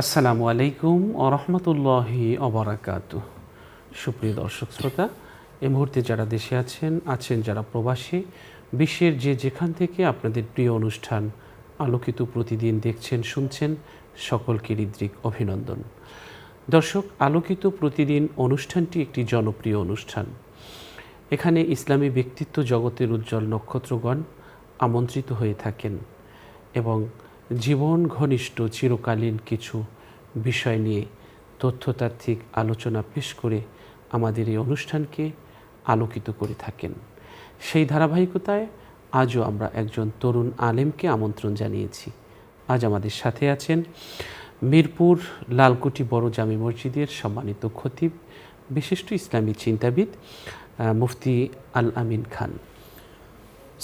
আসসালামু আলাইকুম ওরহমতুল্লাহি অবরাকাতুহ। সুপ্রিয় দর্শক শ্রোতা, এই মুহূর্তে যারা দেশে আছেন যারা প্রবাসী, বিশ্বের যেখান থেকে আপনাদের প্রিয় অনুষ্ঠান আলোকিত প্রতিদিন দেখছেন শুনছেন, সকলকে হৃদ্রিক অভিনন্দন। দর্শক, আলোকিত প্রতিদিন অনুষ্ঠানটি একটি জনপ্রিয় অনুষ্ঠান। এখানে ইসলামী ব্যক্তিত্ব জগতের উজ্জ্বল নক্ষত্রগণ আমন্ত্রিত হয়ে থাকেন এবং জীবন ঘনিষ্ঠ চিরকালীন কিছু বিষয় নিয়ে তথ্যতাত্ত্বিক আলোচনা পেশ করে আমাদের এই অনুষ্ঠানকে আলোকিত করে থাকেন। সেই ধারাবাহিকতায় আজও আমরা একজন তরুণ আলেমকে আমন্ত্রণ জানিয়েছি। আজ আমাদের সাথে আছেন মিরপুর লালকুটি বড় জামে মসজিদের সম্মানিত খতিব, বিশিষ্ট ইসলামী চিন্তাবিদ মুফতি আল আমিন খান।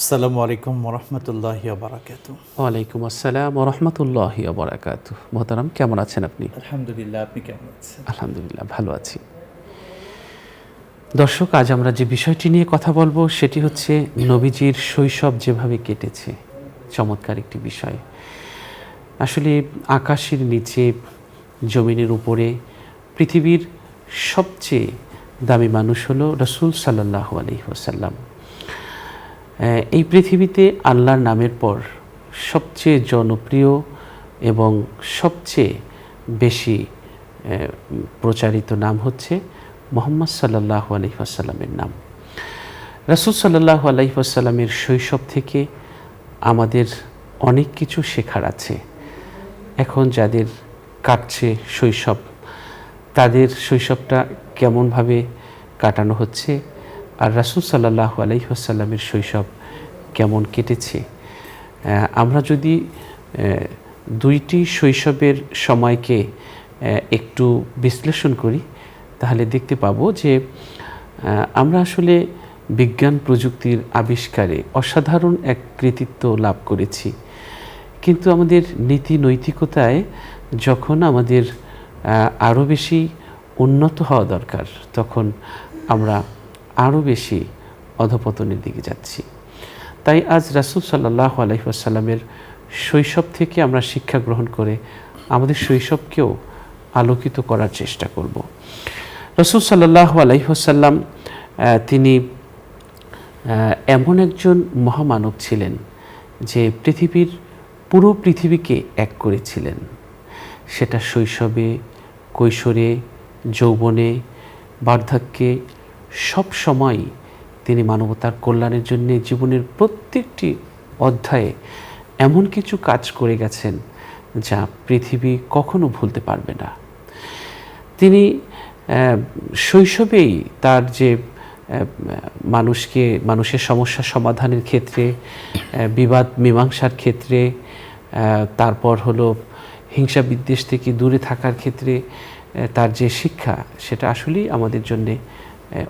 আসসালামু আলাইকুম ওরহমতুল্লাহি ওয়াবারাকাতুহু। ওয়ালাইকুম আসসালাম ওরহমতুল্লাহি ওয়াবারাকাতুহু। মোহতারাম, কেমন আছেন আপনি? আলহামদুলিল্লাহ, আপনি কেমন আছেন? আলহামদুলিল্লাহ, ভালো আছি। দর্শক, আজ আমরা যে বিষয়টি নিয়ে কথা বলবো সেটি হচ্ছে নবীজির শৈশব যেভাবে কেটেছে। চমৎকার একটি বিষয়। আসলে আকাশের নিচে, জমিনের উপরে পৃথিবীর সবচেয়ে দামি মানুষ হলো রাসূল সাল্লাল্লাহু আলাইহি ওয়াসাল্লাম। এই পৃথিবীতে আল্লাহর নামের পর সবচেয়ে জনপ্রিয় এবং সবচেয়ে বেশি প্রচারিত নাম হচ্ছে মুহাম্মদ সাল্লাল্লাহু আলাইহি ওয়াসাল্লামের নাম। রাসূল সাল্লাল্লাহু আলাইহি ওয়াসাল্লামের শৈশব থেকে আমাদের অনেক কিছু শেখার আছে। এখন যাদের কাটছে শৈশব, তাদের শৈশবটা কেমনভাবে কাটানো হচ্ছে, আর রাসূল সাল্লাল্লাহু আলাইহি ওয়াসাল্লামের শৈশব কেমন কেটেছে, আমরা যদি দুইটি শৈশবের সময়কে একটু বিশ্লেষণ করি তাহলে দেখতে পাবো যে আমরা আসলে বিজ্ঞান প্রযুক্তির আবিষ্কারে অসাধারণ এক কৃতিত্ব লাভ করেছি, কিন্তু আমাদের নীতি নৈতিকতায় যখন আমাদের আরও বেশি উন্নত হওয়া দরকার, তখন আমরা আরও বেশি অধপতনের দিকে যাচ্ছি। তাই আজ রাসূল সাল্লাল্লাহু আলাইহি ওয়াসাল্লামের শৈশব থেকে আমরা শিক্ষা গ্রহণ করে আমাদের শৈশবকেও আলোকিত করার চেষ্টা করব। রাসূল সাল্লাল্লাহু আলাইহি ওয়াসাল্লাম তিনি এমন একজন মহামানব ছিলেন যে পুরো পৃথিবীকে এক করেছিলেন। সেটা শৈশবে, কৈশোরে, যৌবনে, বার্ধক্যে, সব সময় তিনি মানবতার কল্যাণের জন্য জীবনের প্রত্যেকটি অধ্যায়ে এমন কিছু কাজ করে গেছেন যা পৃথিবী কখনো ভুলতে পারবে না। তিনি শৈশবেই তার যে মানুষের সমস্যা সমাধানের ক্ষেত্রে, বিবাদ মীমাংসার ক্ষেত্রে, তারপর হলো হিংসা বিদ্বেষ থেকে দূরে থাকার ক্ষেত্রে তার যে শিক্ষা, সেটা আসলেই আমাদের জন্যে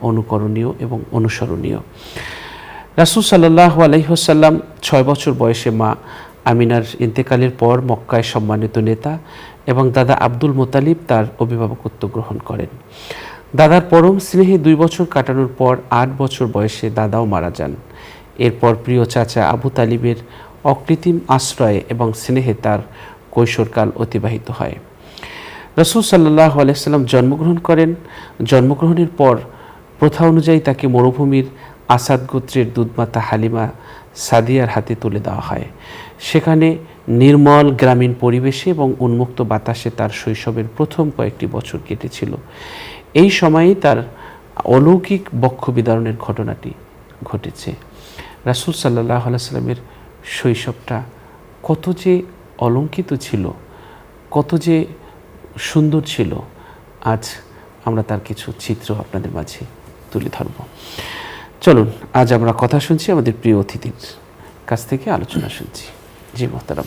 অনুকরণীয় এবং অনুসরণীয়। রাসূল সাল্লাল্লাহু আলাইহি ওয়াসাল্লাম 6 বছর বয়সে মা আমিনার ইন্তেকালের পর মক্কায় সম্মানিত নেতা এবং দাদা আব্দুল মুত্তালিব তার অভিভাবকত্ব গ্রহণ করেন। দাদার পরম স্নেহে 2 বছর কাটানোর পর 8 বছর বয়সে দাদাও মারা যান। এরপর প্রিয় চাচা আবু তালিবের অকৃত্রিম আশ্রয়ে এবং স্নেহে তার কৈশোরকাল অতিবাহিত হয়। রাসূল সাল্লাল্লাহু আলাইহি ওয়াসাল্লাম জন্মগ্রহণ করেন। জন্মগ্রহণের পর প্রথা অনুযায়ী তাকে মরুভূমির আসাদ গোত্রের দুধমাতা হালিমা সাদিয়ার হাতে তুলে দেওয়া হয়। সেখানে নির্মল গ্রামীণ পরিবেশে এবং উন্মুক্ত বাতাসে তার শৈশবের প্রথম কয়েকটি বছর কেটেছিল। এই সময়েই তার অলৌকিক বক্ষ বিদারণের ঘটনাটি ঘটেছে। রাসূল সাল্লাল্লাহু আলাইহি ওয়াসাল্লামের শৈশবটা কত যে অলঙ্কিত ছিল, কত যে সুন্দর ছিল, আজ আমরা তার কিছু চিত্র আপনাদের মাঝে তুলে ধরব। চলুন, আজ আমরা কথা শুনছি আমাদের প্রিয় অতিথির কাছ থেকে, আলোচনা শুনছি। জি মোহতারাম।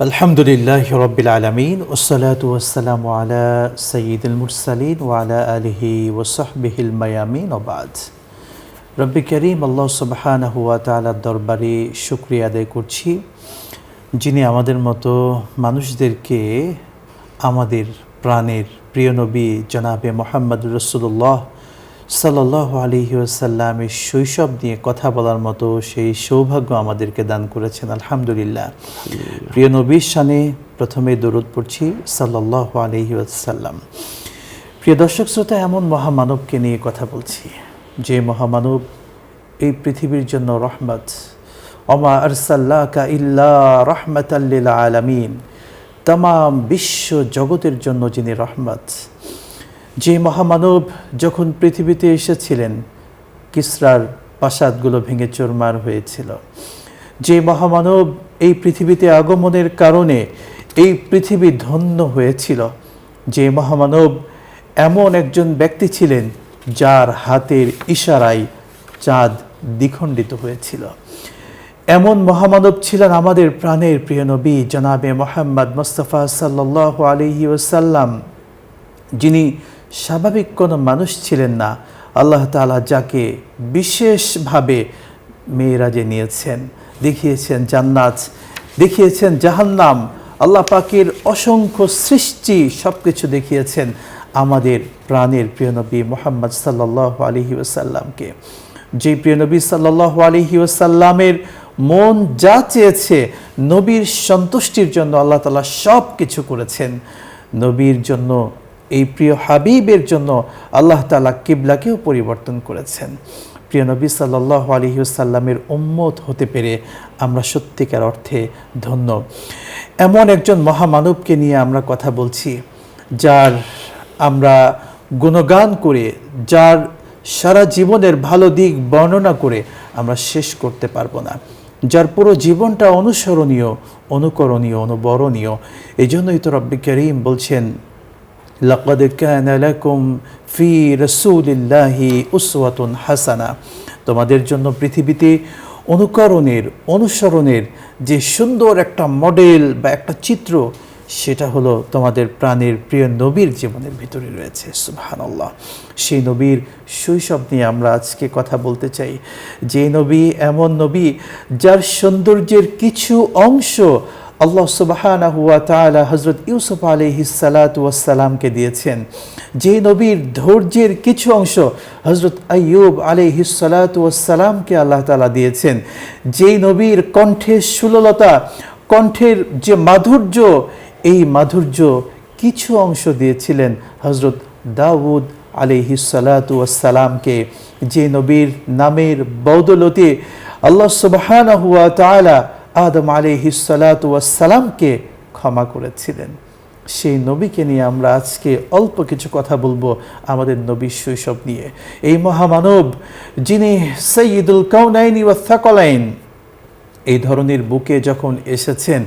আলহামদুলিল্লাহি রাব্বিল আলামিন, ওয়াসসালাতু ওয়াসসালামু আলা সাইয়্যিদিল মুরসালিন ওয়া আলা আলিহি ওয়া সাহবিহিল মায়ামিন ওয়া বাদ। রব্বি কারীম আল্লাহ সুবহানাহু ওয়া তাআলার দরবারে শুকরিয়া আদায় করছি, যিনি আমাদের মতো মানুষদেরকে আমাদের প্রাণের প্রিয় নবী জনাবে মুহাম্মদ রাসূলুল্লাহ সাল্লাল্লাহু আলাইহি ওয়াসাল্লামের শৈশব নিয়ে কথা বলার মতো সেই সৌভাগ্য আমাদেরকে দান করেছেন, আলহামদুলিল্লাহ। প্রিয় নবীর শানে প্রথমে দরুদ পড়ছি, সাল্লাল্লাহু আলাইহি ওয়াসাল্লাম। প্রিয় দর্শক শ্রোতা, এমন মহামানবকে নিয়ে কথা বলছি যে মহামানব এই পৃথিবীর জন্য রহমত। ওমা আরসালনাকা ইল্লা রাহমাতাল লিল আলামিন, তামাম বিশ্ব জগতের জন্য যিনি রহমত। যে মহামানব যখন পৃথিবীতে এসেছিলেন, কিসরার প্রাসাদগুলো ভেঙে চুরমার হয়েছিল। যে মহামানব এই পৃথিবীতে আগমনের কারণে এই পৃথিবী ধন্য হয়েছিল। যে মহামানব এমন একজন ব্যক্তি ছিলেন যার হাতের ইশারায় চাঁদ দ্বিখণ্ডিত হয়েছিল। এমন মহামানব ছিলেন আমাদের প্রাণের প্রিয় নবী জনাবে মুহাম্মদ মুস্তাফা সাল্লাল্লাহু আলাইহি ওয়াসাল্লাম, যিনি স্বাভাবিক কোনো মানুষ ছিলেন না। আল্লাহ তাআলা যাকে বিশেষভাবে মেরাজে নিয়েছেন, দেখিয়েছেন জান্নাত, দেখিয়েছেন জাহান্নাম, আল্লাহ পাকের অসংখ্য সৃষ্টি সব কিছু দেখিয়েছেন আমাদের প্রাণের প্রিয় নবী মুহাম্মদ সাল্লাল্লাহু আলাইহি ওয়াসাল্লামকে। যে প্রিয় নবী সাল্লাল্লাহু আলাইহি ওয়াসাল্লামের মন যা চেয়েছে, নবীর সন্তুষ্টির জন্য আল্লাহ তাআলা সব কিছু করেছেন। নবীর জন্য, এই প্রিয় হাবিবের জন্য আল্লাহ তাআলা কিবলাকেও পরিবর্তন করেছেন। প্রিয় নবী সাল্লাল্লাহু আলাইহি ওয়াসাল্লামের উম্মত হতে পেরে আমরা সত্যিকার অর্থে ধন্য। এমন একজন মহামানবকে নিয়ে আমরা কথা বলছি, যার আমরা গুণগান করে, যার সারা জীবনের ভালো দিক বর্ণনা করে আমরা শেষ করতে পারবো না, যার পুরো জীবনটা অনুসরণীয়, অনুকরণীয়, অনুবরণীয়। এই জন্যই তো রব্বি কারীম বলছেন, লাকাদ কানা লাকুম ফি রাসূলিল্লাহি উসওয়াতুন হাসানা। তোমাদের জন্য পৃথিবীতে অনুকরণের, অনুসরণের যে সুন্দর একটা মডেল বা একটা চিত্র, সেটা হলো তোমাদের প্রাণের প্রিয় নবীর জীবনের ভিতরে রয়েছে। সুবহানাল্লাহ। সেই নবীর শৈশব নিয়ে আমরা আজকে কথা বলতে চাই। যে নবী, এমন নবী যার সৌন্দর্যের কিছু অংশ আল্লাহ সুবহানাহু ওয়া তাআলা হযরত ইউসুফ আলাইহিস সালাতু ওয়াস সালামকে দিয়েছেন। যে নবীর ধৈর্যের কিছু অংশ হযরত আইয়ুব আলাইহিস সালাতু ওয়াস সালামকে আল্লাহ তাআলা দিয়েছেন। যে নবীর কণ্ঠের সুললতা, কণ্ঠের যে মাধুর্য, এই মাধুর্য কিছু অংশ দিয়েছিলেন হযরত দাউদ আলাইহিস সালাতু ওয়াস সালামকে। যে নবীর নামের বদৌলতে আল্লাহ সুবহানাহু ওয়া তাআলা আদম আলাইহিস সালাতু ওয়াস সালামকে ক্ষমা করেছিলেন। সেই নবীকে নিয়ে আমরা আজকে অল্প কিছু কথা বলবো, আমাদের নবীর শৈশব নিয়ে। এই মহামানব, যিনি সাইয়্যিদুল কাউনাইনি ওয়াস সাকলাইন, এই ধরনের বুকে যখন এসেছেন,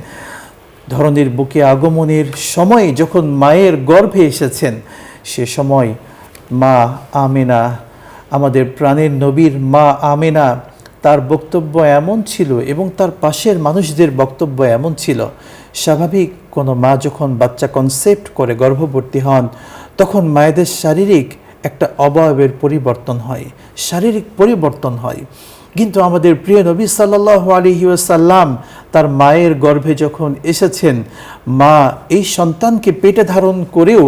ধরনের বুকে আগমনের সময় যখন মায়ের গর্ভে এসেছেন, সে সময় মা আমেনা, আমাদের প্রাণের নবীর মা আমেনা, তার বক্তব্য এমন ছিল এবং তার পাশের মানুষদের বক্তব্য এমন ছিল। স্বাভাবিক কোনো মা যখন বাচ্চা কনসেপ্ট করে গর্ভবতী হন, তখন মায়েদের শারীরিক একটা অবয়বের পরিবর্তন হয়, শারীরিক পরিবর্তন হয়। কিন্তু আমাদের প্রিয় নবী সাল্লাল্লাহু আলাইহি ওয়াসাল্লাম তার মায়ের গর্ভে যখন এসেছেন, মা এই সন্তানকে পেটে ধারণ করেও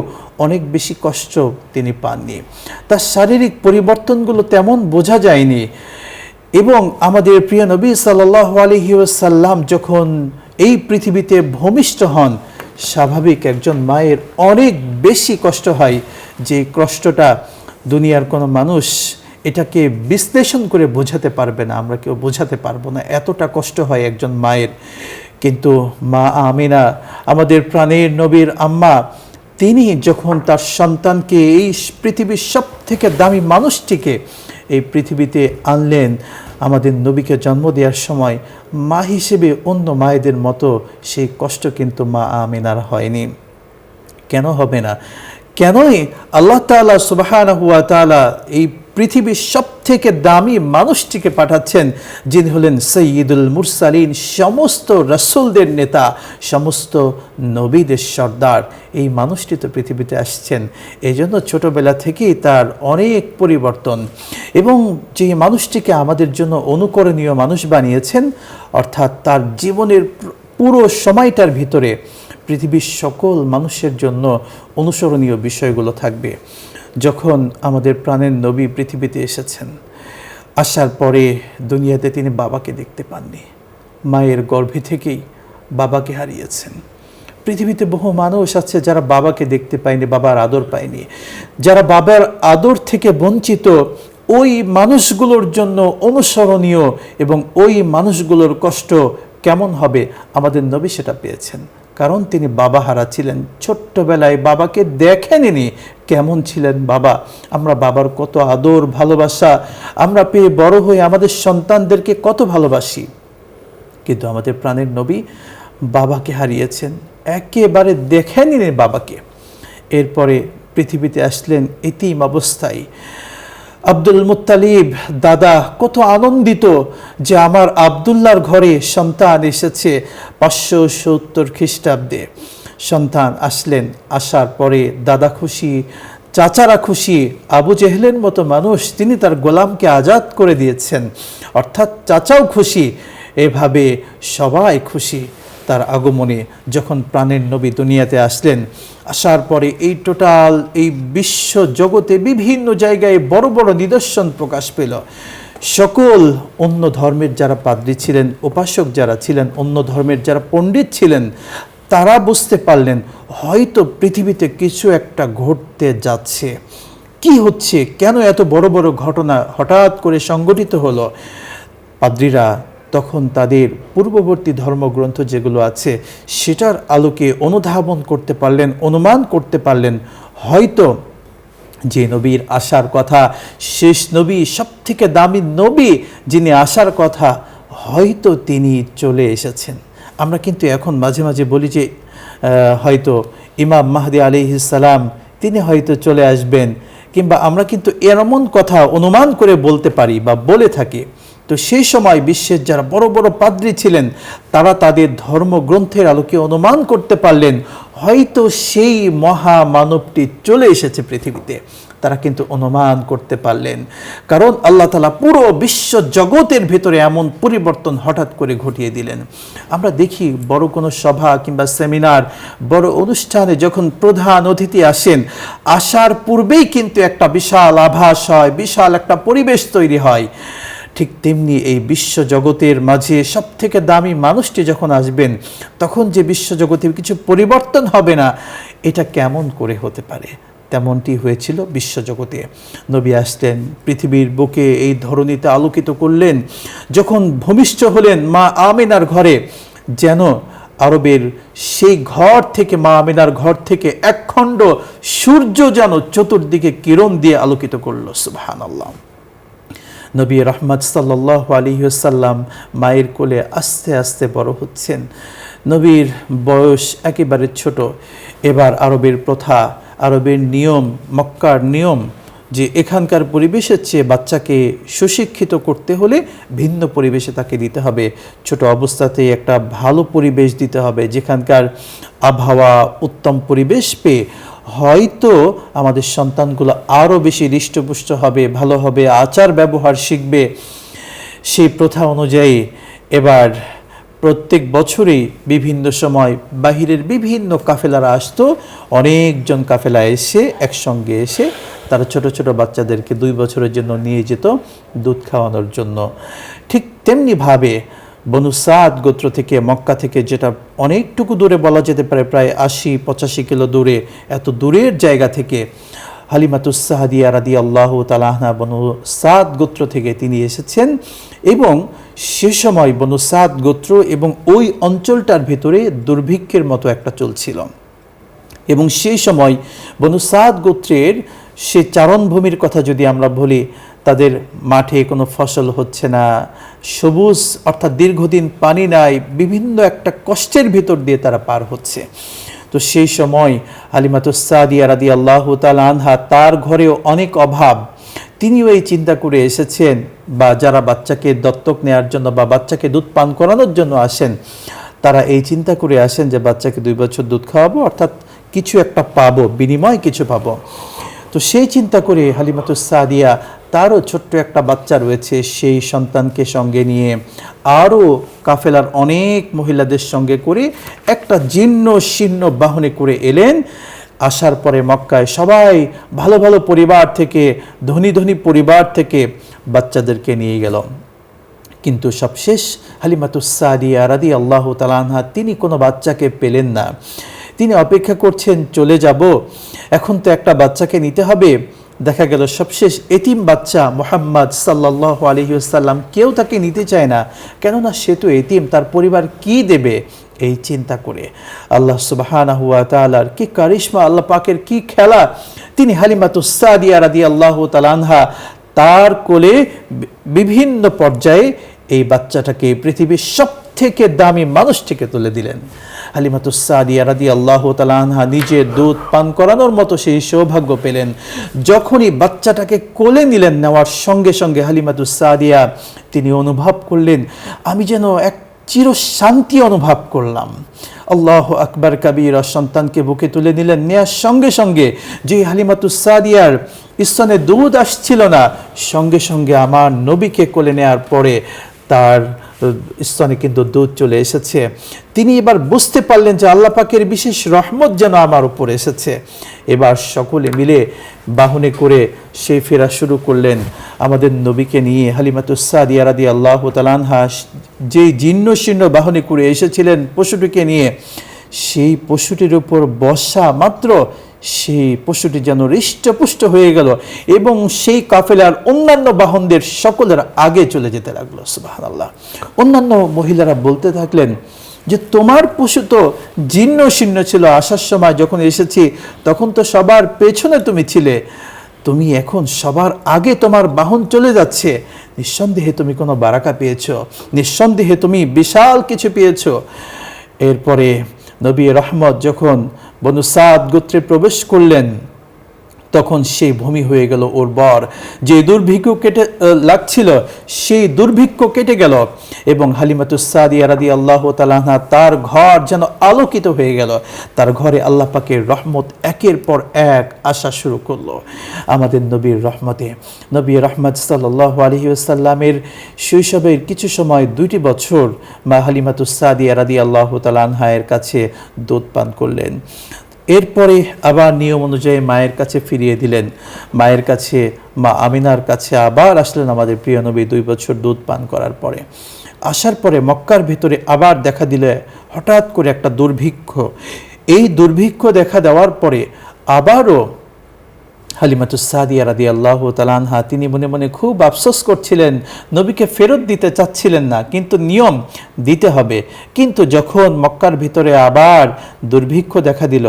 অনেক বেশি কষ্ট তিনি পাননি। তার শারীরিক পরিবর্তনগুলো তেমন বোঝা যায়নি। এবং আমাদের প্রিয় নবী সাল্লাল্লাহু আলাইহি ওয়াসাল্লাম যখন এই পৃথিবীতে ভূমিষ্ঠ হন, স্বাভাবিক একজন মায়ের অনেক বেশি কষ্ট হয়, যে কষ্টটা দুনিয়ার কোনো মানুষ এটাকে বিশ্লেষণ করে বোঝাতে পারবে না, আমরা কেউ বোঝাতে পারবো না, এতটা কষ্ট হয় একজন মায়ের। কিন্তু মা আমিনা, আমাদের প্রাণের নবীর আম্মা, তিনি যখন তার সন্তানকে, এই পৃথিবীর সব থেকে দামি মানুষটিকে এই পৃথিবীতে আনলেন, আমাদের নবীকে জন্ম দেওয়ার সময় মা হিসেবে অন্য মায়েদের মতো সেই কষ্ট কিন্তু মা আমিনার হয়নি। কেন হবে না? কেনই আল্লাহ তাআলা সুবহানাহু ওয়া তাআলা এই পৃথিবীর সব থেকে দামি মানুষটিকে পাঠাচ্ছেন, যিনি হলেন সাইয়্যিদুল মুরসালিন, সমস্ত রাসূলদের নেতা, সমস্ত নবীদের সর্দার। এই মানুষটি তো পৃথিবীতে আসছেন, এই জন্য ছোটোবেলা থেকেই তার অনেক পরিবর্তন। এবং যে মানুষটিকে আমাদের জন্য অনুকরণীয় মানুষ বানিয়েছেন, অর্থাৎ তার জীবনের পুরো সময়টার ভিতরে পৃথিবীর সকল মানুষের জন্য অনুসরণীয় বিষয়গুলো থাকবে। যখন আমাদের প্রাণের নবী পৃথিবীতে এসেছেন, আসার পরে দুনিয়াতে তিনি বাবাকে দেখতে পাননি। মায়ের গর্ভে থেকেই বাবাকে হারিয়েছেন। পৃথিবীতে বহু মানুষ আছে যারা বাবাকে দেখতে পায়নি, বাবার আদর পায়নি। যারা বাবার আদর থেকে বঞ্চিত, ওই মানুষগুলোর জন্য অনুসরণীয় এবং ওই মানুষগুলোর কষ্ট কেমন হবে, আমাদের নবী সেটা পেয়েছেন। কারণ তিনি বাবা হারা ছিলেন, ছোট্টবেলায় বাবাকে দেখেননি কেমন ছিলেন বাবা। আমরা বাবার কত আদর ভালোবাসা আমরা পেয়ে বড় হয়ে আমাদের সন্তানদেরকে কত ভালোবাসি, কিন্তু আমাদের প্রাণের নবী বাবাকে হারিয়েছেন, একেবারে দেখেননি বাবাকে। এরপরে পৃথিবীতে আসলেন এতিম অবস্থায়। আব্দুল মুত্তালিব দাদা কত আনন্দিত যে আমার আব্দুল্লাহর ঘরে সন্তান এসেছে। 570 খ্রিস্টাব্দে সন্তান আসলেন। আসার পরে দাদা খুশি, চাচারা খুশি। আবু জেহেলের মতো মানুষ, তিনি তার গোলামকে আজাদ করে দিয়েছেন, অর্থাৎ চাচাও খুশি। এভাবে সবাই খুশি তার আগমনে। যখন প্রাণের নবী দুনিয়াতে আসলেন, আসার পরে এই টোটাল এই বিশ্ব জগতে বিভিন্ন জায়গায় বড় বড় নিদর্শন প্রকাশ পেল। সকল অন্য ধর্মের যারা পাদ্রী ছিলেন, উপাসক যারা ছিলেন, অন্য ধর্মের যারা পণ্ডিত ছিলেন, তারা বুঝতে পারলেন হয়তো পৃথিবীতে কিছু একটা ঘটতে যাচ্ছে। কি হচ্ছে, কেন এত বড় বড় ঘটনা হঠাৎ করে সংঘটিত হলো? পাদ্রীরা তখন তাদের পূর্ববর্তী ধর্মগ্রন্থ যেগুলো আছে সেটার আলোকে অনুধাবন করতে পারলেন, অনুমান করতে পারলেন হয়তো যে নবীর আসার কথা, শেষ নবী, সবথেকে দামি নবী যিনি আসার কথা, হয়তো তিনি চলে এসেছেন। আমরা কিন্তু এখন মাঝে মাঝে বলি যে হয়তো ইমাম মাহদী আলাইহিস সালাম তিনি হয়তো চলে আসবেন, কিংবা আমরা কিন্তু এমন কথা অনুমান করে বলতে পারি বা বলে থাকি। তো সেই সময় বিশ্বের যারা বড় বড় পাদ্রী ছিলেন, তারা তাদের ধর্মগ্রন্থের আলোকে অনুমান করতে পারলেন হয়তো সেই মহামানবটি চলে এসেছে পৃথিবীতে। তারা কিন্তু অনুমান করতে পারলেন, কারণ আল্লাহ তাআলা পুরো বিশ্ব জগতের ভেতরে এমন পরিবর্তন হঠাৎ করে ঘটিয়ে দিলেন। আমরা দেখি বড় কোনো সভা কিংবা সেমিনার, বড় অনুষ্ঠানে যখন প্রধান অতিথি আসেন, আসার পূর্বেই কিন্তু একটা বিশাল আভাস হয়, বিশাল একটা পরিবেশ তৈরি হয়। ঠিক তেমনি এই বিশ্বজগতের মাঝে সবথেকে দামি মানুষটি যখন আসবেন, তখন যে বিশ্বজগতে কিছু পরিবর্তন হবে না, এটা কেমন করে হতে পারে? তেমনটি হয়েছিল বিশ্বজগতে। নবী আসলেন, পৃথিবীর বুকে এই ধরনীতে আলোকিত করলেন। যখন ভূমিষ্ঠ হলেন মা আমিনার ঘরে, যেন আরবের সেই ঘর থেকে, মা আমিনার ঘর থেকে একখণ্ড সূর্য যেন চতুর্দিকে কিরণ দিয়ে আলোকিত করল। সুবহানাল্লাহ। নবী রহমত সাল্লাল্লাহু আলাইহি ওয়াসাল্লাম মায়ের কোলে আস্তে আস্তে বড় হচ্ছেন। নবীর বয়স একেবারে ছোট। এবার আরবের প্রথা, আরবের নিয়ম, মক্কার নিয়ম যে এখানকার পরিবেশের চেয়ে বাচ্চাকে সুশিক্ষিত করতে হলে ভিন্ন পরিবেশে তাকে দিতে হবে। ছোট অবস্থাতেই একটা ভালো পরিবেশ দিতে হবে, যেখানকার আবহাওয়া উত্তম পরিবেশ পেয়ে হয়তো আমাদের সন্তানগুলো আরও বেশি হৃষ্টপুষ্ট হবে, ভালো হবে, আচার ব্যবহার শিখবে। সেই প্রথা অনুযায়ী এবার প্রত্যেক বছরই বিভিন্ন সময় বাহিরের বিভিন্ন কাফেলারা আসতো। অনেকজন কাফেলা এসে একসঙ্গে এসে তারা ছোট ছোট বাচ্চাদেরকে 2 বছরের জন্য নিয়ে যেত দুধ খাওয়ানোর জন্য। ঠিক তেমনিভাবে বনু সাদ গোত্র থেকে, মক্কা থেকে, যেটা অনেকটুকু দূরে বলা যেতে পারে, প্রায় 80-85 কিলো দূরে, এত দূরের জায়গা থেকে হালিমাতুস সাদিয়া রাদিয়াল্লাহু তাআলা আনহা বনু সাদ গোত্র থেকে তিনি এসেছেন। এবং সে সময় বনু সাদ গোত্র এবং ওই অঞ্চলটার ভেতরে দুর্ভিক্ষের মতো একটা চলছিল। এবং সেই সময় বনু সাদ গোত্রের সে চারণভূমির কথা যদি আমরা বলি, তাদের মাঠে কোনো ফসল হচ্ছে না, সবুজ অর্থাৎ দীর্ঘদিন পানি নাই, বিভিন্ন একটা কষ্টের ভিতর দিয়ে তারা পার হচ্ছে। তো সেই সময় হালিমাতুস সাদিয়া রাদিয়াল্লাহু তাআলা আনহা, তার ঘরেও অনেক অভাব, তিনিও এই চিন্তা করে এসেছেন, বা যারা বাচ্চাকে দত্তক নেওয়ার জন্য বা বাচ্চাকে দুধ পান করানোর জন্য আসেন, তারা এই চিন্তা করে আসেন যে বাচ্চাকে 2 বছর দুধ খাওয়াবো, অর্থাৎ কিছু একটা পাবো, বিনিময় কিছু পাবো। তো সেই চিন্তা করে হালিমাতুস সাদিয়া, তারও ছোট্ট একটা বাচ্চা রয়েছে, সেই সন্তানকে সঙ্গে নিয়ে আরও কাফেলার অনেক মহিলাদের সঙ্গে করে একটা জীর্ণ শীর্ণ বাহনে করে এলেন আসার পরে মক্কায় সবাই ভালো ভালো পরিবার থেকে, ধনী ধনী পরিবার থেকে বাচ্চাদেরকে নিয়ে গেল। কিন্তু সবশেষ হালিমাতুস সাদিয়া রাদিয়াল্লাহু তাআলা আনহা তিনি কোনো বাচ্চাকে পেলেন না। তিনি অপেক্ষা করছেন, চলে যাব, এখন তো একটা বাচ্চাকে নিতে হবে। দেখা গেল সবশেষ এতিম বাচ্চা মুহাম্মদ সাল্লাল্লাহু আলাইহি ওয়াসাল্লাম, কেউ তাকে নিতে চায় না, কেননা সে তো এতিম, তার পরিবার কি দেবে। এই চিন্তা করে আল্লাহ সুবহানাহু ওয়া তাআলার কি কারিশমা, আল্লাহ পাকের কি খেলা, তিনি হালিমাতুস সাদিয়া রাদিয়াল্লাহু তাআলা আনহা তার কোলে বিভিন্ন পর্যায়ে এই বাচ্চাটাকে পৃথিবীর সবথেকে দামি মানুষটিকে তুলে দিলেন। হালিমাতুস সাদিয়া রাদিয়াল্লাহু তাআলা আনহা নিজে দুধ পান করানোর মতো সেই সৌভাগ্য পেলেন। যখনই বাচ্চাটাকে কোলে নিলেন, নেওয়ার সঙ্গে সঙ্গে হালিমাতুস সাদিয়া তিনি অনুভব করলেন, আমি যেন এক চির শান্তি অনুভব করলাম। আল্লাহু আকবার কাবীরা, সন্তানকে বুকে তুলে নিলেন। নেওয়ার সঙ্গে সঙ্গে যে হালিমাতুস সাদিয়ার স্তনে দুধ আসছিল না, সঙ্গে সঙ্গে আমার নবীকে কোলে নেওয়ার পরে তার স্তনে কিন্তু দুধ চলে এসেছে। তিনি এবার বুঝতে পারলেন যে আল্লাহ পাকের বিশেষ রহমত যেন আমার উপর এসেছে। এবার সকলে মিলে বাহনে করে সেই ফেরা শুরু করলেন আমাদের নবীকে নিয়ে। হালিমাতুস সাদিয়া রাদিয়াল্লাহু তাআলা আনহা যেই জীর্ণ শীর্ণ বাহনে করে এসেছিলেন পশুটিকে নিয়ে, সেই পশুটির উপর বসা মাত্র সেই পশুটি যেন হৃষ্টপুষ্ট হয়ে গেল এবং সেই কাফেলার অন্যান্য বাহনদের সকলের আগে চলে যেতে লাগলো। সুবহানাল্লাহ। অন্যান্য মহিলারা বলতে থাকলেন যে তোমার পশু তো জীর্ণ শীর্ণ ছিল, আসার সময় যখন এসেছি তখন তো সবার পেছনে তুমি ছিলে, তুমি এখন সবার আগে তোমার বাহন চলে যাচ্ছে, নিঃসন্দেহে তুমি কোনো বারাকা পেয়েছো, নিঃসন্দেহে তুমি বিশাল কিছু পেয়েছো। এরপরে নবী রহমত যখন বনু সাদ গোত্রে প্রবেশ করলেন, তখন সেই ভূমি হয়ে গেল উর্বর। যে দুর্ভিক্ষ কেটে লাগছিল সেই দুর্ভিক্ষ কেটে গেল এবং হালিমাতুস সাদিয়া রাদিয়াল্লাহু তাআলা আনহা তার ঘর যেন আলোকিত হয়ে গেল। তার ঘরে আল্লাহ পাকের রহমত একের পর এক আসা শুরু করলো। আমাদের নবীর রহমতে নবী রহমত সাল্লাল্লাহু আলাইহি ওয়াসাল্লামের শৈশবের কিছু সময় 2টি বছর মা হালিমাতুস সাদিয়া রাদিয়াল্লাহু তাআলা আনহার কাছে দুধ পান করলেন। এরপরে আবার নিয়ম অনুযায়ী মায়ের কাছে ফিরিয়ে দিলেন। মায়ের কাছে, মা আমিনার কাছে আবার আসলেন আমাদের প্রিয় নবী 2 বছর দুধ পান করার পরে। আসার পরে মক্কার ভিতরে আবার দেখা দিলে হঠাৎ করে একটা দুর্ভিক্ষ। এই দুর্ভিক্ষ দেখা দেওয়ার পরে আবারও হালিমাতুস সাদিয়া রাদিয়াল্লাহু তাআলা আনহা তিনি মনে মনে খুব আফসোস করছিলেন, নবীকে ফেরত দিতে চাচ্ছিলেন না, কিন্তু নিয়ম দিতে হবে। কিন্তু যখন মক্কার ভিতরে আবার দুর্ভিক্ষ দেখা দিল,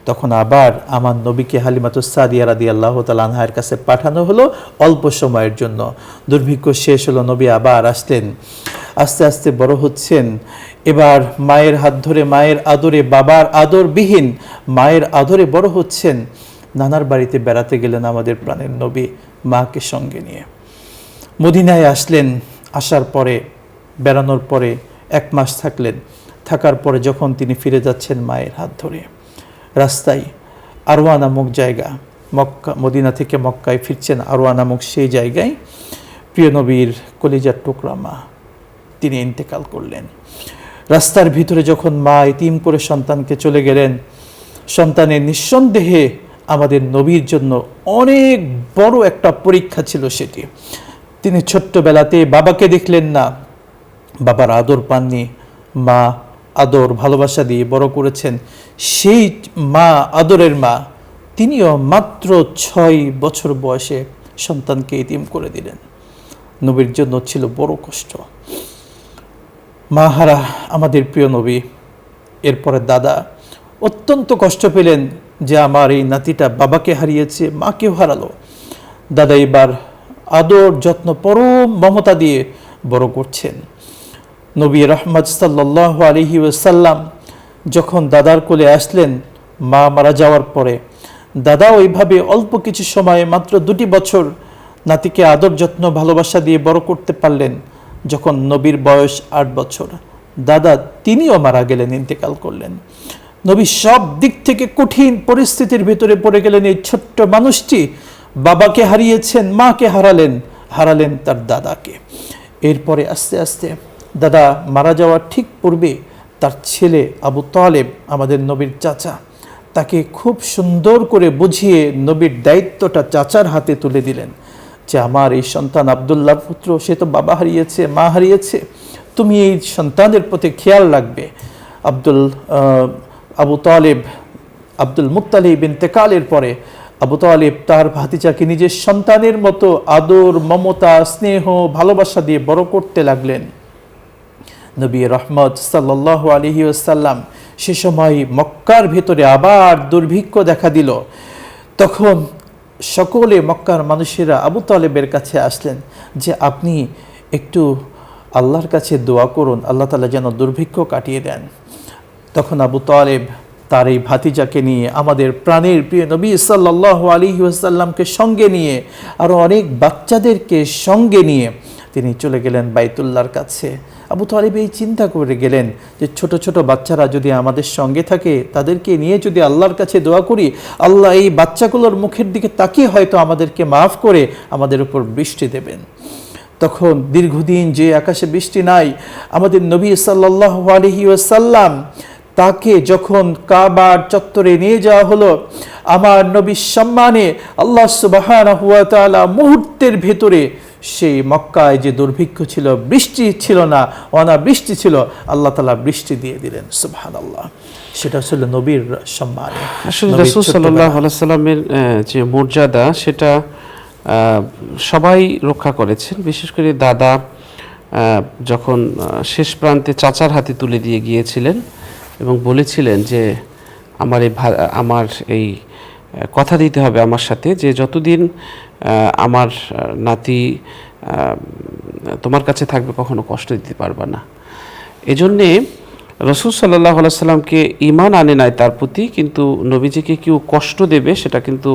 তখন আবার আমার নবীকে হালিমাতুস সাদিয়া রাদিয়াল্লাহু তাআলা আনহার কাছে পাঠানো হলো অল্প সময়ের জন্য। দুর্ভিক্ষ শেষ হলো, নবী আবার আসলেন, আস্তে আস্তে বড় হচ্ছেন। এবার মায়ের হাত ধরে, মায়ের আদরে, বাবার আদরবিহীন মায়ের আদরে বড় হচ্ছেন। নানার বাড়িতে বেড়াতে গেলেন আমাদের প্রাণের নবী মাকে সঙ্গে নিয়ে। মদিনায় আসলেন, আসার পরে বেড়ানোর পরে 1 মাস থাকলেন। থাকার পরে যখন তিনি ফিরে যাচ্ছেন মায়ের হাত ধরে, রাস্তায় আরওয়া নামক জায়গা, মক্কা, মদিনা থেকে মক্কায় ফিরছেন, আরওয়া নামক সেই জায়গায় প্রিয় নবীর কলিজার টুকরা মা তিনি ইন্তেকাল করলেন। রাস্তার ভিতরে যখন মা ইতিম করে সন্তানকে চলে গেলেন, সন্তানের নিঃসন্দেহে আমাদের নবীর জন্য অনেক বড় একটা পরীক্ষা ছিল সেটি। তিনি ছোট্টবেলাতে বাবাকে দেখলেন না, বাবার আদর পাননি, মা আদর ভালোবাসা দিয়ে বড় করেছেন। সেই মা, আদরের মা, তিনিও মাত্র 6 বছর বয়সে সন্তানকে ইতিম করে দিলেন। নবীর জন্য ছিল বড় কষ্ট। মাহারা আমাদের প্রিয় নবী। এরপরে দাদা অত্যন্ত কষ্ট পেলেন যে আমার এই নাতিটা বাবাকে হারিয়েছে, মাকেও হারালো। দাদা এবার আদর যত্ন পরম মমতা দিয়ে বড় করছেন। নবী রহমত সাল্লাল্লাহু আলাইহি ওয়াসাল্লাম যখন দাদার কোলে আসলেন মা মারা যাওয়ার পরে, দাদা ওইভাবে অল্প কিছু সময়ে মাত্র 2টি বছর নাতিকে আদর যত্ন ভালোবাসা দিয়ে বড় করতে পারলেন। যখন নবীর বয়স 8 বছর, দাদা তিনিও মারা গেলেন, ইন্তেকাল করলেন। নবী সব দিক থেকে কঠিন পরিস্থিতির ভিতরে পড়ে গেলেন। এই ছোট্ট মানুষটি বাবাকে হারিয়েছেন, মাকে হারালেন তার দাদাকে। এরপরে আস্তে আস্তে দাদা মারা যাওয়ার ঠিক পূর্বে তার ছেলে আবু তালেব, আমাদের নবীর চাচা, তাকে খুব সুন্দর করে বুঝিয়ে নবীর দায়িত্বটা চাচার হাতে তুলে দিলেন যে আমার এই সন্তান আব্দুল্লাহর পুত্র, সে তো বাবা হারিয়েছে, মা হারিয়েছে, তুমি এই সন্তানের প্রতি খেয়াল রাখবে। আবু তালেব, আব্দুল মুত্তালিব ইন্তেকালের পরে আবু তালেব তার ভাতিজাকে নিজের সন্তানের মতো আদর, মমতা, স্নেহ, ভালোবাসা দিয়ে বড় করতে লাগলেন। নবী রহমত সাল্লাল্লাহু আলাইহি ওয়াসাল্লাম সে সময় মক্কার ভেতরে আবার দুর্ভিক্ষ দেখা দিল। তখন সকলে মক্কার মানুষেরা আবু তালেবের কাছে আসলেন যে আপনি একটু আল্লাহর কাছে দোয়া করুন, আল্লাহ তাআলা যেন দুর্ভিক্ষ কাটিয়ে দেন। তখন আবু তালেব তার এই ভাতিজাকে নিয়ে, আমাদের প্রাণের প্রিয় নবী সাল্লাল্লাহু আলাইহি ওয়াসাল্লামকে সঙ্গে নিয়ে, আরও অনেক বাচ্চাদেরকে সঙ্গে নিয়ে তিনি চলে গেলেন বাইতুল্লাহর কাছে। আবু তালেব এই চিন্তা করে গেলেন যে ছোট ছোট বাচ্চারা যদি আমাদের সঙ্গে থাকে, তাদেরকে নিয়ে যদি আল্লাহর কাছে দোয়া করি, আল্লাহ এই বাচ্চাগুলোর মুখের দিকে তাকিয়ে হয়তো আমাদেরকে মাফ করে আমাদের উপর বৃষ্টি দেবেন। তখন দীর্ঘদিন যে আকাশে বৃষ্টি নাই, আমাদের নবী সাল্লাল্লাহু আলাইহি ওয়াসাল্লাম তাকে যখন কাবার চত্বরে নিয়ে যাওয়া হলো, আমার নবীর সম্মানে আল্লাহ সুবহানাহু ওয়া তাআলা মুহূর্তের ভেতরে সেই মক্কায় যে দুর্ভিক্ষ ছিল, বৃষ্টি ছিল না, অনাবৃষ্টি ছিল, আল্লাহ তাআলা বৃষ্টি দিয়ে দিলেন। সুবহানাল্লাহ। সেটা ছিল নবীর সম্মান। আসলে রাসূল সাল্লাল্লাহু আলাইহি সাল্লামের যে মর্যাদা, সেটা সবাই রক্ষা করেছেন। বিশেষ করে দাদা যখন শেষ প্রান্তে চাচার হাতে তুলে দিয়ে গিয়েছিলেন এবং বলেছিলেন যে আমার এই কথা দিতে হবে আমার সাথে, যে যতদিন আমার নাতি তোমার কাছে থাকবে কখনো কষ্ট দিতে পারবা না। এজন্যে রাসূল সাল্লাল্লাহু আলাইহি সাল্লামকে ঈমান আনে নাই তার প্রতি, কিন্তু নবীজিকে কেউ কষ্ট দেবে সেটা কিন্তু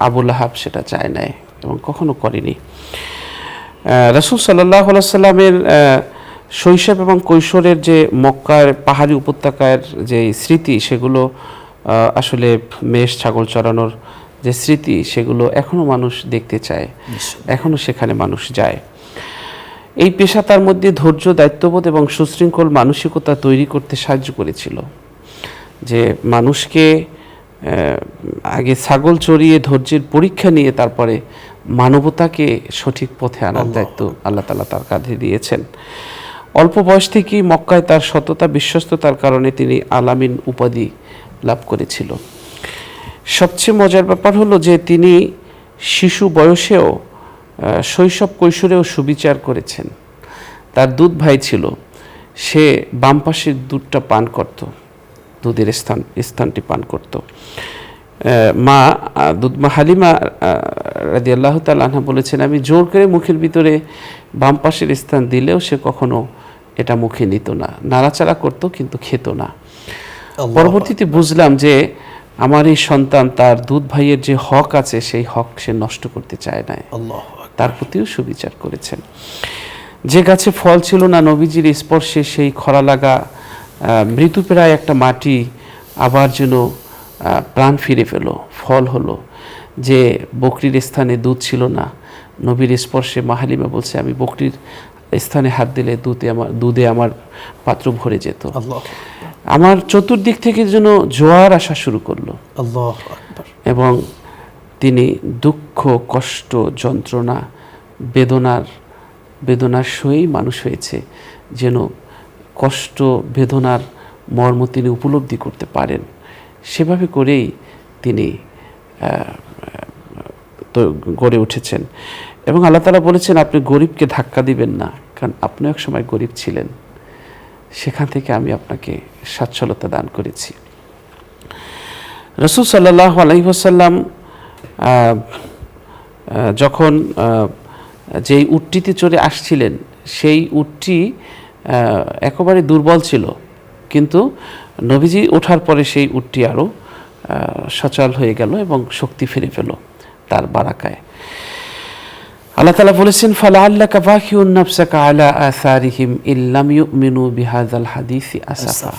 আবু লাহাব সেটা চায় নাই এবং কখনো করেনি। রাসূল সাল্লাল্লাহু আলাইহি সাল্লামের শৈশব এবং কৈশোরের যে মক্কার পাহাড়ি উপত্যকার যে স্মৃতি, সেগুলো আসলে মেষ ছাগল চড়ানোর যে স্মৃতি, সেগুলো এখনও মানুষ দেখতে চায়, এখনও সেখানে মানুষ যায়। এই পেশা তার মধ্যে ধৈর্য, দায়িত্ববোধ এবং সুশৃঙ্খল মানসিকতা তৈরি করতে সাহায্য করেছিল। যে মানুষকে আগে ছাগল চড়িয়ে ধৈর্যের পরীক্ষা নিয়ে তারপরে মানবতাকে সঠিক পথে আনার দায়িত্ব আল্লাহ তাআলা তার কাঁধে দিয়েছেন। অল্প বয়স থেকেই মক্কায় তার সততা, বিশ্বস্ততার কারণে তিনি আল-আমিন উপাধি লাভ করেছিল। সবচেয়ে মজার ব্যাপার হলো যে তিনি শিশু বয়সেও, শৈশব কৈশোরেও সুবিচার করেছেন। তার দুধ ভাই ছিল, সে বাম পাশের দুধটা পান করত, দুধের স্থানটি পান করত। মা হালিমা রাদিয়াল্লাহু তাআলা আনহা বলেছেন, আমি জোর করে মুখের ভিতরে বাম পাশের স্থান দিলেও সে কখনো এটা মুখে নিত না, নাড়াচাড়া করতো কিন্তু খেত না। পরবর্তীতে বুঝলাম যে আমার এই সন্তান তার দুধ ভাইয়ের যে হক আছে, সেই হক সে নষ্ট করতে চায় না, তার প্রতিও সুবিচার করেছেন। যে গাছে ফল ছিল না, নবীজির স্পর্শে সেই খরা লাগা মৃতপ্রায় একটা মাটি আবার যেন প্রাণ ফিরে পেল, ফল হলো। যে বকরির স্থানে দুধ ছিল না, নবীর স্পর্শে মা হালিমা বলছে আমি বকরির স্থানে হাত দিলে দুধে আমার পাত্র ভরে যেত। আমার চতুর্দিক থেকে যেন জোয়ার আসা শুরু করলো। এবং তিনি দুঃখ, কষ্ট, যন্ত্রণা, বেদনার সহিত মানুষ হয়েছে, যেন কষ্ট বেদনার মর্ম তিনি উপলব্ধি করতে পারেন। সেভাবে করেই তিনি গড়ে উঠেছেন। এবং আল্লাহ তাআলা বলেছেন আপনি গরিবকে ধাক্কা দিবেন না, কারণ আপনি এক সময় গরিব ছিলেন, সেখান থেকে আমি আপনাকে সচ্ছলতা দান করেছি। রাসূল সাল্লাল্লাহু আলাইহি ওয়াসাল্লাম যখন যেই উটটিতে চড়ে আসছিলেন, সেই উটটি একেবারে দুর্বল ছিল, কিন্তু নবীজি ওঠার পরে সেই উটটি আরও সচল হয়ে গেল এবং শক্তি ফিরে পেল তার বারাকায়। আল্লাহ তাআলা বলেছেন ফালাআল্লাকা বাখিউন নাফসাকা আলা আসারিহিম ইল্লাম ইউমিনু বিহাযাল হাদিসি আসাফা।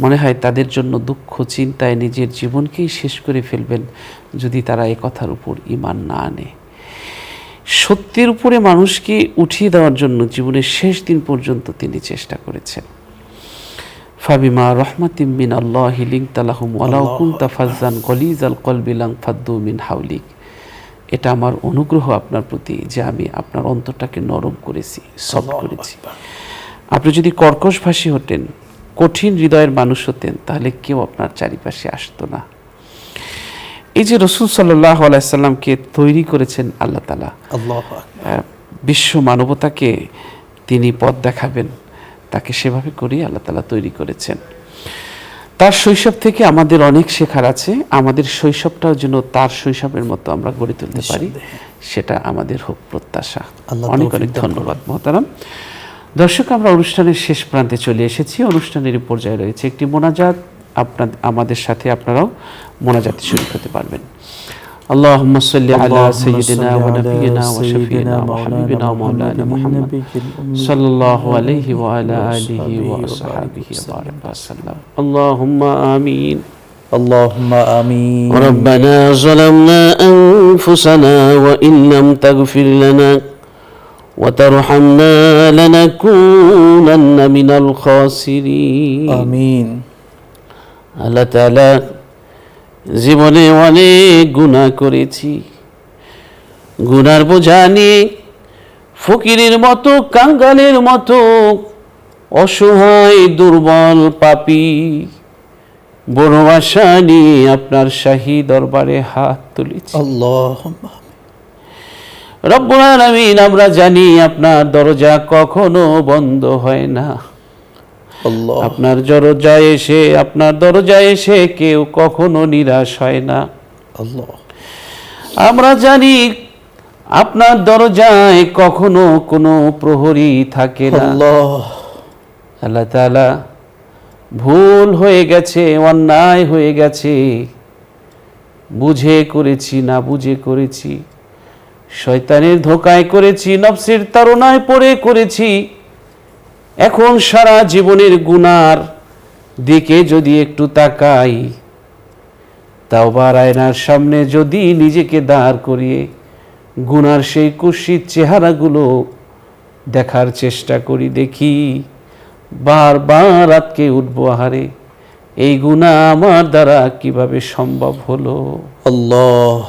মনে হয় তাদের জন্য দুঃখ চিন্তায় নিজের জীবনকেই শেষ করে ফেলবেন যদি তারা এই কথার উপর ঈমান না আনে। সত্যের উপরে মানুষকে উঠিয়ে দেওয়ার জন্য জীবনের শেষ দিন পর্যন্ত তিনি চেষ্টা করেছেন। ফাবিমা রহমাতিম মিন আল্লাহি লিনতা লাহুম ওয়ালাউ কুনতা ফাজ্জান গলিজাল কলবি লানফাদ্দু মিন হাওলিক। এটা আমার অনুগ্রহ আপনার প্রতি যে আমি আপনার অন্তরটাকে নরম করেছি, সফট করেছি। আপনি যদি কর্কশভাষী হতেন, কঠিন হৃদয়ের মানুষ হতেন, তাহলে কেউ আপনার চারিপাশে আসতো না। এই যে রাসূল সাল্লাল্লাহু আলাইহি সাল্লামকে তৈরি করেছেন আল্লাহ তাআলা, বিশ্ব মানবতাকে তিনি পথ দেখাবেন, তাকে সেভাবে করেই আল্লাহ তাআলা তৈরি করেছেন। তার শৈশব থেকে আমাদের অনেক শেখার আছে। আমাদের শৈশবটাও যেন তার শৈশবের মতো আমরা গড়ে তুলতে পারি, সেটা আমাদের হোক প্রত্যাশা। অনেক অনেক ধন্যবাদ মোহতারাম দর্শক। আমরা অনুষ্ঠানের শেষ প্রান্তে চলে এসেছি। অনুষ্ঠানের পর্যায়ে রয়েছে একটি মোনাজাত। আমাদের সাথে আপনারাও মোনাজাতে শরীক হতে পারবেন। اللهم صل على سيدنا ونبينا وشفينا وحبيبنا ومولانا محمد صلى الله عليه وعلى آله وصحبه وبارك وسلم. اللهم آمين. اللهم آمين. ربنا ظلمنا أنفسنا وإن لم تغفر لنا وترحمنا لنكونن من الخاسرين. آمين. আল্লাহ তাআলা, জীবনে অনেক গুনাহ করেছি, গুনার বোঝা নিয়ে ফকিরের মতো, কাঙ্গালের মতো, অসহায় দুর্বল পাপী বড় আশা নিয়ে আপনার শাহী দরবারে হাত তুলেছি। আল্লাহুম্মা রব্বুল আলামিন, আমরা জানি আপনার দরজা কখনো বন্ধ হয় না। আল্লাহ, আপনার দরজায় এসে কেউ কখনো নিরাশ হয় না। আল্লাহ, আমরা জানি আপনার দরজায় কখনো কোনো প্রহরী থাকে না। আল্লাহ তাআলা, ভুল হয়ে গেছে, অন্যায় হয়ে গেছে, বুঝে করেছি না বুঝে করেছি, শয়তানের ধোঁকায় করেছি, নফসের তাড়নায় পড়ে করেছি। এখন সারা জীবনের গুনার দিকে যদি একটু তাকাই, তাওবার আয়নার সামনে যদি নিজেকে দাঁড় করিয়ে গুনার সেই কুৎসিত চেহারাগুলো দেখার চেষ্টা করি, দেখি বারবার আটকে উঠবো, আহারে এই গুনাহ আমার দ্বারা কিভাবে সম্ভব হলো। আল্লাহ,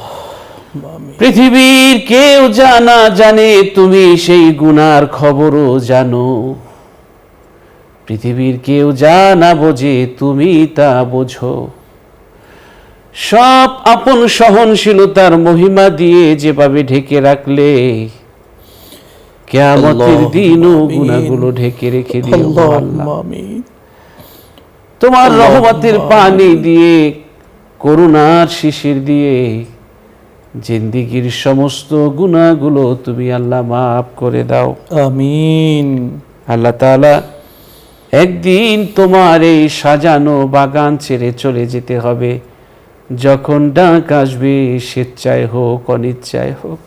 পৃথিবীর কেউ জানা জানে, তুমি সেই গুনার খবরও জানো। পৃথিবীর কেউ জানা বোঝে, তুমি তা বোঝো। সব আপন সহনশীলতার মহিমা দিয়ে যেভাবে ঢেকে রাখলে, কিয়ামতের দিনও গুনাহগুলো ঢেকে রেখে দিও আল্লাহ। তোমার রহমতের পানি দিয়ে, করুণার শিশির দিয়ে জিন্দেগীর সমস্ত গুনাহগুলো তুমি আল্লাহ মাফ করে দাও। আমিন। আল্লাহ তাআলা, একদিন তোমার এই সাজানো বাগান ছেড়ে চলে যেতে হবে। যখন ডাক আসবে, স্বেচ্ছায় হোক অনিচ্ছায় হোক,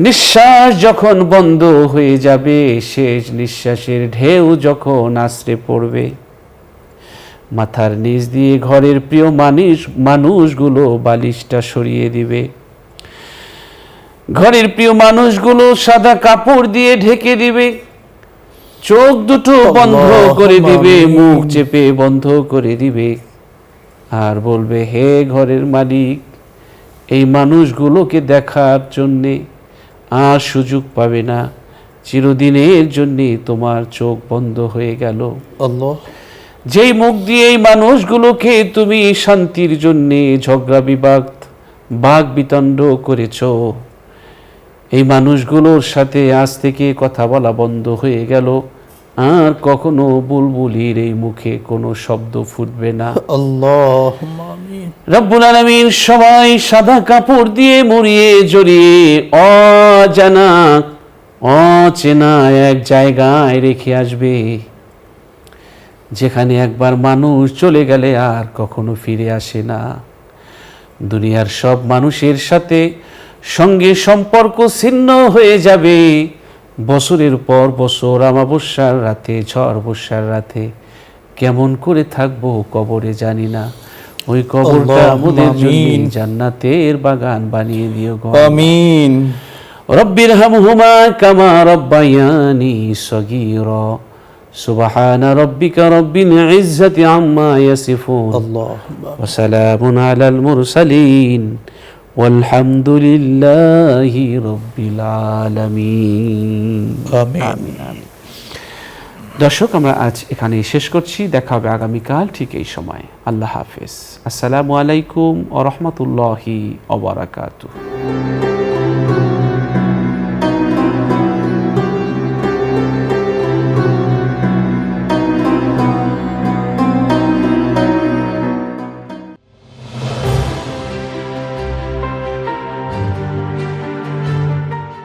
নিঃশ্বাস যখন বন্ধ হয়ে যাবে, শেষ নিঃশ্বাসের ঢেউ যখন আছড়ে পড়বে, মাথার নিচ দিয়ে ঘরের প্রিয় মানুষগুলো বালিশটা সরিয়ে দিবে, ঘরের প্রিয় মানুষগুলো সাদা কাপড় দিয়ে ঢেকে দিবে, চোখ দুটো বন্ধ করে দিবে, মুখ চেপে বন্ধ করে দিবে, আর বলবে, হে ঘরের মালিক, এই মানুষগুলোকে দেখার জন্যে আর সুযোগ পাবে না, চিরদিনের জন্যে তোমার চোখ বন্ধ হয়ে গেল। আল্লাহ, যেই মুখ দিয়ে এই মানুষগুলোকে তুমি শান্তির জন্যে ঝগড়া বিবাদ, বাক বিতণ্ড করেছ, এই মানুষগুলোর সাথে আজ থেকে কথা বলা বন্ধ হয়ে গেল, আর কখনো বুলবুলির এই মুখে কোনো শব্দ ফুটবে না। আল্লাহুম্মা আমিন। রব্বুল আলামিন সবাই সাদা কাপড় দিয়ে মুড়িয়ে জড়িয়ে অচেনা এক জায়গায় রেখে আসবে, যেখানে একবার মানুষ চলে গেলে আর কখনো ফিরে আসে না। দুনিয়ার সব মানুষের সাথে সঙ্গে সম্পর্ক ছিন্ন হয়ে যাবে। বছরের পর বছর অমাবস্যার রাতে, ঝড় বর্ষার রাতে কেমন করে থাকবো কবরে জানি না। ওই কবরটা আমাদের জন্য জান্নাতের বাগান বানিয়ে দিও গো। আমিন। রব্বিরহামহুমা কামা রব্বায়ানি সগীরা। সুবহানা রাব্বিকা রাব্বিল ইজ্জাতি আম্মা ইয়াসিফুন আল্লাহুম্মা ওয়া সালামুন আলাল মুরসালিন ওয়ালহামদুলিল্লাহি রাব্বিল আলামিন। আমিন। আমিন আমিন। দর্শক, আমরা আজ এখানেই শেষ করছি। দেখা হবে আগামীকাল ঠিক এই সময়। আল্লাহ হাফেজ। আসসালামু আলাইকুম ওয়া রাহমাতুল্লাহি ওয়া বারাকাতুহু।